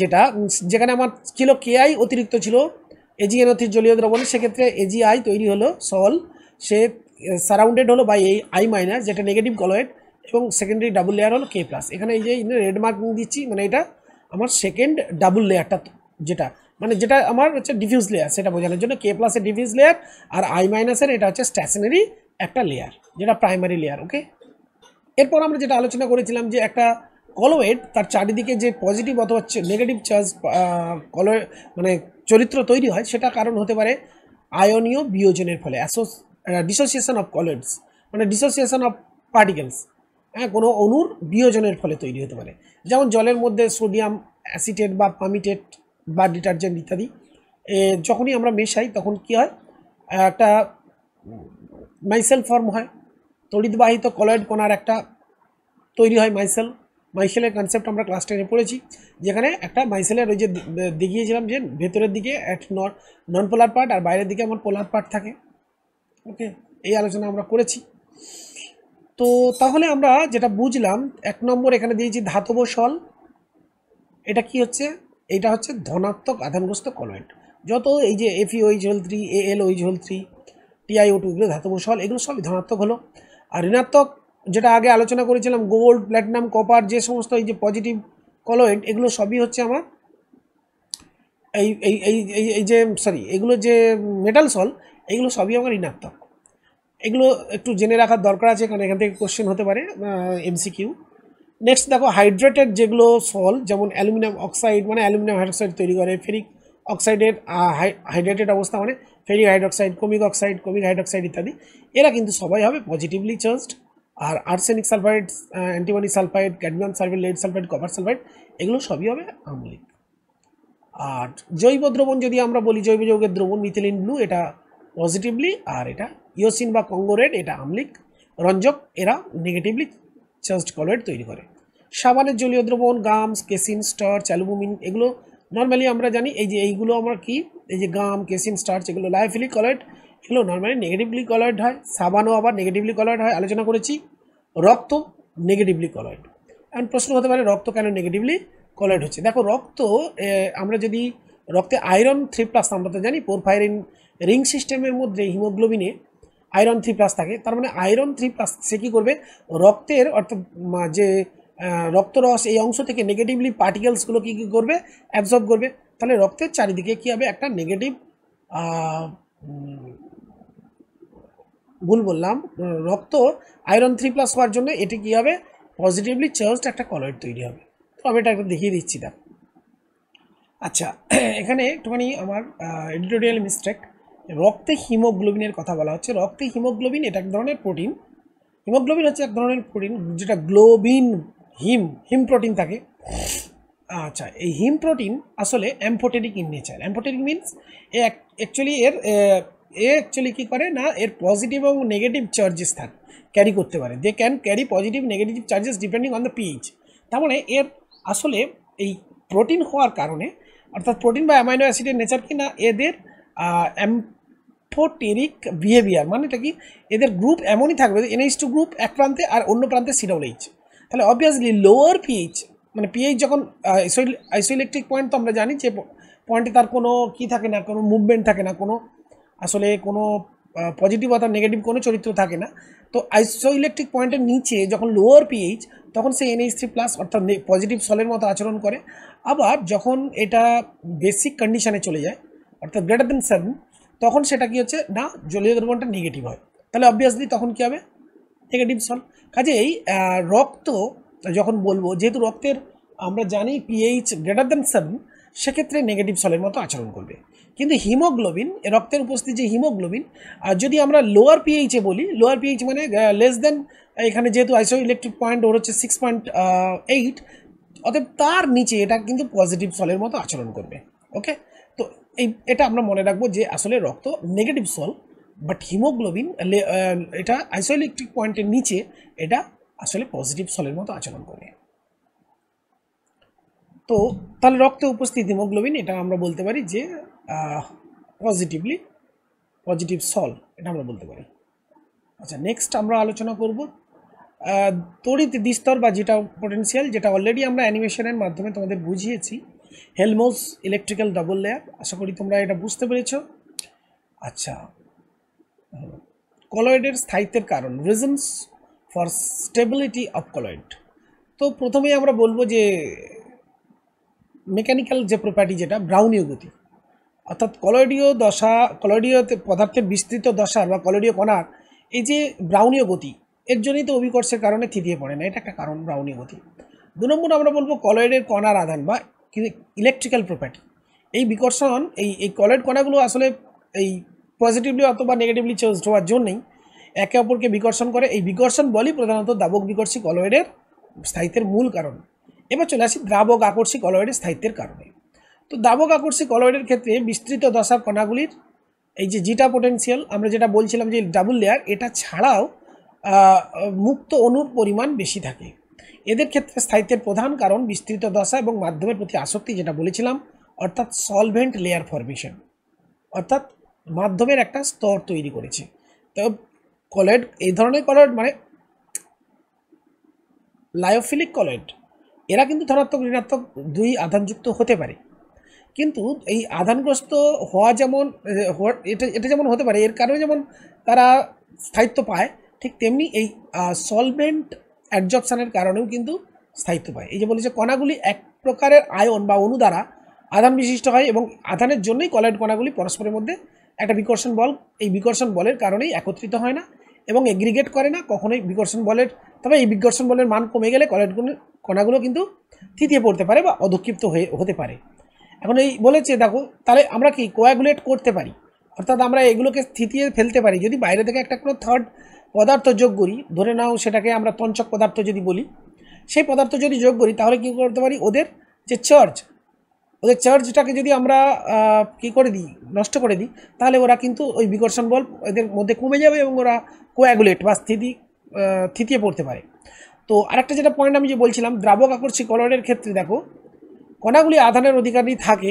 যেখানে আমার ছিল KI অতিরিক্ত ছিল AgNO3 জলীয় দ্রবণে, সেক্ষেত্রে AgI তৈরি হলো সল, সে সারাউন্ডেড হলো বাই এই I-, যেটা নেগেটিভ কলয়েড, এবং সেকেন্ডারি ডাবল লেয়ার হলো K+। এখানে এই যে রেড মার্ক দিচ্ছি, মানে এটা আমার সেকেন্ড ডাবল লেয়ারটা, যেটা আমার হচ্ছে ডিফিউজ লেয়ার, সেটা বোঝানোর জন্য K+ এর ডিফিউজ লেয়ার, আর I- এটা হচ্ছে স্টেশনারি একটা লেয়ার, যেটা প্রাইমারি লেয়ার। ওকে, এরপর আমরা যেটা আলোচনা করেছিলাম যে একটা কলয়েড তার চারিদিকে যে পজিটিভ অথবা নেগেটিভ চার্জ কলয়েড মানে চরিত্র তৈরি হয়, সেটা কারণ হতে পারে আয়নীয় বিয়োজনের ফলে, ডিসোসিয়েশন অফ কলয়েডস, মানে ডিসোসিয়েশন অফ পার্টিকেলস, হ্যাঁ, কোনো অণুর বিয়োজনের ফলে তৈরি হতে পারে। যেমন জলের মধ্যে সোডিয়াম অ্যাসিটেট বা পামিটেট বা ডিটারজেন্ট ইত্যাদি যখনই আমরা মেশাই, তখন কি হয়, একটা মাইসেল ফর্ম হয়, তড়িৎবাহিত কলয়েড কণার একটা তৈরি হয় মাইসেলের কনসেপ্ট আমরা ক্লাস 10-এ পড়েছি, যেখানে একটা মাইসেলের ওই যে দেখিয়েছিলাম যে ভেতরের দিকে নন পোলার পার্ট আর বাইরের দিকে আমার পোলার পার্ট থাকে। ওকে, এই আলোচনা আমরা করেছি। তো তাহলে আমরা যেটা বুঝলাম, 1 নম্বর এখানে দিয়েছি ধাতব সল, এটা কি হচ্ছে, এটা হচ্ছে ধনাত্মক আধানগ্রস্ত কলয়েড। যত এই যে FeOH3, AlOH3, TiO2 এগুলো ধাতব সল, এগুলো সবই ধনাত্মক হলো। আর ঋণাত্মক যেটা আগে আলোচনা করেছিলাম, গোল্ড, প্ল্যাটিনাম, কপার, যে সমস্ত এই যে পজিটিভ কলয়েড, এগুলো সবই হচ্ছে আমার এই এই এই এই যে এগুলো যে মেটাল সল, এগুলো সবই আমার ঋণাত্মক। এগুলো একটু জেনে রাখার দরকার আছে, কারণ এখান থেকে কোশ্চেন হতে পারে MCQ। নেক্সট দেখো হাইড্রেটেড যেগুলো সল, যেমন অ্যালুমিনিয়াম অক্সাইড মানে অ্যালুমিনিয়াম হাইড্রোক্সাইড তৈরি করে, ফেরিক অক্সাইডের হাইড্রেটেড অবস্থা মানে ফেরিক হাইড্রোক্সাইড, কমিক হাইড্রোক্সাইড ইত্যাদি, এরা কিন্তু সবাই হবে পজিটিভলি চার্জড। আর arsenic sulphide, antimony sulphide, cadmium sulphide, lead sulphide, copper sulphide, এগুলো সবই হবে আম্লিক। আর জৈব দ্রবণ যদি আমরা বলি, জৈব যৌগের দ্রবণ মিথিলিন ব্লু, এটা পজিটিভলি, আর এটা ইওসিন বা কঙ্গো রেড, এটা আম্লিক রঞ্জক, এরা নেগেটিভলি চার্জড কলয়েড তৈরি করে। সাবানের জলীয় দ্রবণ গামস, কেসিন, স্টার্চ, অ্যালুমিন, এগুলো নর্মালি আমরা জানি, এই যে এইগুলো আমরা কি, এই যে গাম, কেসিন, স্টার্চ, এগুলো লায়োফিলিক কলয়েড, এগুলো নর্মালি নেগেটিভলি কলয়েড হয়। সাবানও আবার নেগেটিভলি কলয়েড হয়, আলোচনা করেছি। রক্ত নেগেটিভলি কলয়েড। এখন প্রশ্ন হতে পারে রক্ত কেন নেগেটিভলি কলয়েড হচ্ছে। দেখো রক্ত, আমরা যদি রক্তে আয়রন 3+ আমরা তো জানি পোরফাইরিন রিং সিস্টেমের মধ্যে হিমোগ্লোবিনে আয়রন 3+ থাকে, তার মানে আয়রন 3+ সে কী করবে, রক্তের অর্থাৎ যে রক্তরস এই অংশ থেকে নেগেটিভলি পার্টিকেলসগুলো কী করবে, অ্যাবজর্ব করবে। তাহলে রক্তের চারিদিকে কী হবে, একটা নেগেটিভ, ভুল বললাম, রক্ত আয়রন 3+ হওয়ার জন্য এটি কী হবে, পজিটিভলি চার্জড একটা কলয়েড তৈরি হবে। তো আমি এটা একটু দেখিয়ে দিচ্ছি। দেখো, আচ্ছা, এখানে একটুখানি আমার এডিটোরিয়াল মিস্টেক, রক্তে হিমোগ্লোবিনের কথা বলা হচ্ছে। রক্তে হিমোগ্লোবিন এটা এক ধরনের প্রোটিন। হিমোগ্লোবিন হচ্ছে এক ধরনের প্রোটিন, যেটা গ্লোবিন, হিম প্রোটিন থাকে। আচ্ছা, এই হিম প্রোটিন আসলে amphoteric in nature. Amphoteric means actually actually কী করে না, এর পজিটিভ এবং নেগেটিভ চার্জেস ক্যারি করতে পারে। They can carry positive negative charges depending on the pH. তার মানে এর আসলে এই প্রোটিন হওয়ার কারণে, অর্থাৎ প্রোটিন বা অ্যামাইনো অ্যাসিডের নেচার কি না, এদের অ্যাম্ফোটেরিক বিহেভিয়ার, মানে এটা কি, এদের গ্রুপ এমনই থাকবে, NH2 গ্রুপ এক প্রান্তে আর অন্য প্রান্তে COOH। তাহলে অবভিয়াসলি লোয়ার পিএইচ, মানে পিএইচ যখন আইসোইলেকট্রিক পয়েন্ট, তো আমরা জানি যে পয়েন্টে তার কোনো কী থাকে না, কোনো মুভমেন্ট থাকে না, কোনো আসলে কোনো পজিটিভ অথবা নেগেটিভ কোনো চরিত্র থাকে না। তো আইসোইলেকট্রিক পয়েন্টের নিচে যখন লোয়ার পিএইচ, তখন সে NH3+ অর্থাৎ পজিটিভ সলের মতো আচরণ করে। আবার যখন এটা বেসিক কন্ডিশনে চলে যায়, অর্থাৎ গ্রেটার দেন 7, তখন সেটা কী হচ্ছে না, জলীয় দ্রবণটা নেগেটিভ হয়। তাহলে অবভিয়াসলি তখন কী হবে, নেগেটিভ সল। কাজেই রক্ত যখন বলবো, যেহেতু রক্তের আমরা জানি পিএইচ গ্রেটার দেন 7, সেক্ষেত্রে নেগেটিভ সলের মতো আচরণ করবে। কিন্তু হিমোগ্লোবিন, রক্তের উপস্থিত যে হিমোগ্লোবিন, যদি আমরা লোয়ার পিএইচে বলি, লোয়ার পিএইচ মানে লেস দেন, এখানে যেহেতু আইসো ইলেকট্রিক পয়েন্ট ওর হচ্ছে 6.8, অতএব তার নিচে এটা কিন্তু পজিটিভ সলের মতো আচরণ করবে। ওকে, তো এটা আমরা মনে রাখবো যে আসলে রক্ত নেগেটিভ সল, বাট হিমোগ্লোবিন এটা আইসোইলেকট্রিক পয়েন্টের নিচে এটা আসলে পজিটিভ সলের মতো আচরণ করে। তো তাহলে রক্তে উপস্থিত হিমোগ্লোবিন, এটা আমরা বলতে পারি যে পজিটিভ সল, এটা আমরা বলতে পারি। আচ্ছা, নেক্সট আমরা আলোচনা করব তড়িৎ দ্বিস্তর বা যেটা পোটেনশিয়াল, যেটা অলরেডি আমরা অ্যানিমেশনের মাধ্যমে তোমাদের বুঝিয়েছি, হেলমহোল্টজ ইলেকট্রিক্যাল ডাবল লেয়ার। আশা করি তোমরা এটা বুঝতে পেরেছ। আচ্ছা, কলয়েডের স্থায়িত্বের কারণ, reasons for stability of colloid. তো প্রথমেই আমরা বলবো যে মেকানিক্যাল যে প্রপার্টি, যেটা ব্রাউনীয় গতি, অর্থাৎ কলয়েডীয় পদার্থের বিস্তৃত দশার বা কলয়েডীয় কণার এই যে ব্রাউনীয় গতি, এর জন্যই তো অভিকর্ষের কারণে থিতিয়ে পড়ে না, এটা একটা কারণ, ব্রাউনীয় গতি। 2 নম্বর আমরা বলবো কলয়েডের কণার আধান বা ইলেকট্রিক্যাল প্রপার্টি। এই বিকর্ষণ, এই কলয়েড কণাগুলো আসলে এই পজিটিভলি অথবা নেগেটিভলি চার্জড হওয়ার জন্যই একে অপরকে বিকর্ষণ করে। এই বিকর্ষণ বলই প্রধানত দাবক বিকর্ষী কলয়েডের স্থায়িত্বের মূল কারণ। এবার চলে আসি দ্রাবক আকর্ষী কলয়েডের স্থায়িত্বের কারণে। তো দ্রাবক আকর্ষী কলয়েডের ক্ষেত্রে বিস্তৃত দশার কণাগুলির এই যে জিটা পোটেনশিয়াল, আমরা যেটা বলছিলাম যে ডাবল লেয়ার, এটা ছাড়াও মুক্ত অণুর পরিমাণ বেশি থাকে। এদের ক্ষেত্রে স্থায়িত্বের প্রধান কারণ বিস্তৃত দশা এবং মাধ্যমের প্রতি আসক্তি, যেটা বলেছিলাম, অর্থাৎ সলভেন্ট লেয়ার ফরমেশন, অর্থাৎ মাধ্যমের একটা স্তর তৈরি করেছে। তো কলয়েড, এই ধরনের কলয়েড মানে লায়োফিলিক কলয়েড, এরা কিন্তু ধনাত্মক ঋণাত্মক 2 আধানযুক্ত হতে পারে। কিন্তু এই আধানগ্রস্ত হওয়া যেমন এটা যেমন হতে পারে, এর কারণে যেমন তারা স্থায়িত্ব পায়, ঠিক তেমনি এই সলভেন্ট অ্যাডজর্পশনের কারণেও কিন্তু স্থায়িত্ব পায়। এই যে বলেছে কণাগুলি এক প্রকারের আয়ন বা অণু দ্বারা আধান বিশিষ্ট হয় এবং আধানের জন্যই কলয়েড কণাগুলি পরস্পরের মধ্যে একটা বিকর্ষণ বল, এই বিকর্ষণ বলের কারণেই একত্রিত হয় না এবং এগ্রিগেট করে না কখনোই বিকর্ষণ বলের। তবে এই বিকর্ষণ বলের মান কমে গেলে কলয়েড কণাগুলো কিন্তু থিতিয়ে পড়তে পারে বা অধক্ষিপ্ত হতে পারে। এখন এই বলেছে, দেখো, তাহলে আমরা কি কোয়াগুলেট করতে পারি, অর্থাৎ আমরা এগুলোকে থিতিয়ে ফেলতে পারি যদি বাইরে থেকে একটা কোনো থার্ড পদার্থ যোগ করি। ধরে নাও সেটাকে আমরা তঞ্চক পদার্থ যদি বলি, সেই পদার্থ যদি যোগ করি, তাহলে কী করতে পারি, ওদের চার্জটাকে যদি আমরা কী করে দিই, নষ্ট করে দিই, তাহলে ওরা কিন্তু ওই বিকর্ষণ বল এদের মধ্যে কমে যাবে এবং ওরা কোয়াগুলেট বা থিতিয়ে পড়তে পারে। তো আরেকটা যেটা পয়েন্ট আমি যে বলছিলাম, দ্রাবক আকর্ষী কলয়েডের ক্ষেত্রে দেখো, কণাগুলি আধানের অধিকারী থাকে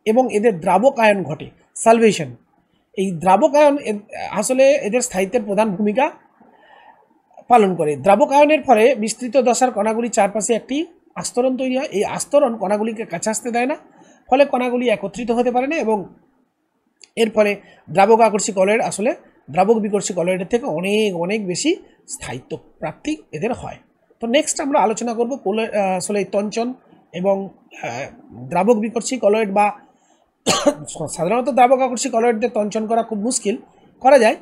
এবং এদের দ্রাবক আয়ন ঘটে, সালভেশন। এই দ্রাবক আয়ন আসলে এদের স্থায়িত্বের প্রধান ভূমিকা পালন করে। দ্রাবক আয়নের ফলে বিস্তৃত দশার কণাগুলির চারপাশে একটি আস্তরণ তৈরি হয়। এই আস্তরণ কণাগুলিকে কাছে আসতে দেয় না, ফলে কণাগুলি একত্রিত হতে পারে না এবং এর ফলে দ্রাবক আকর্ষী কলয়েড আসলে দ্রাবক বিকর্ষী কলয়েডের থেকে অনেক অনেক বেশি স্থায়িত্ব প্রাপ্তি এদের হয়। তো নেক্সট আমরা আলোচনা করব আসলে তঞ্চন এবং দ্রাবক বিকর্ষী কলয়েড বা সাধারণত দ্রাবক আকর্ষী কলয়েডদের তঞ্চন করা খুব মুশকিল, করা যায়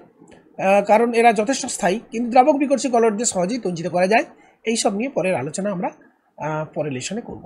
কারণ এরা যথেষ্ট স্থায়ী, কিন্তু দ্রাবক বিকর্ষী কলয়েডদের সহজেই তঞ্চিত করা যায়। এইসব নিয়ে পরের আলোচনা আমরা পরের লেসনে করব।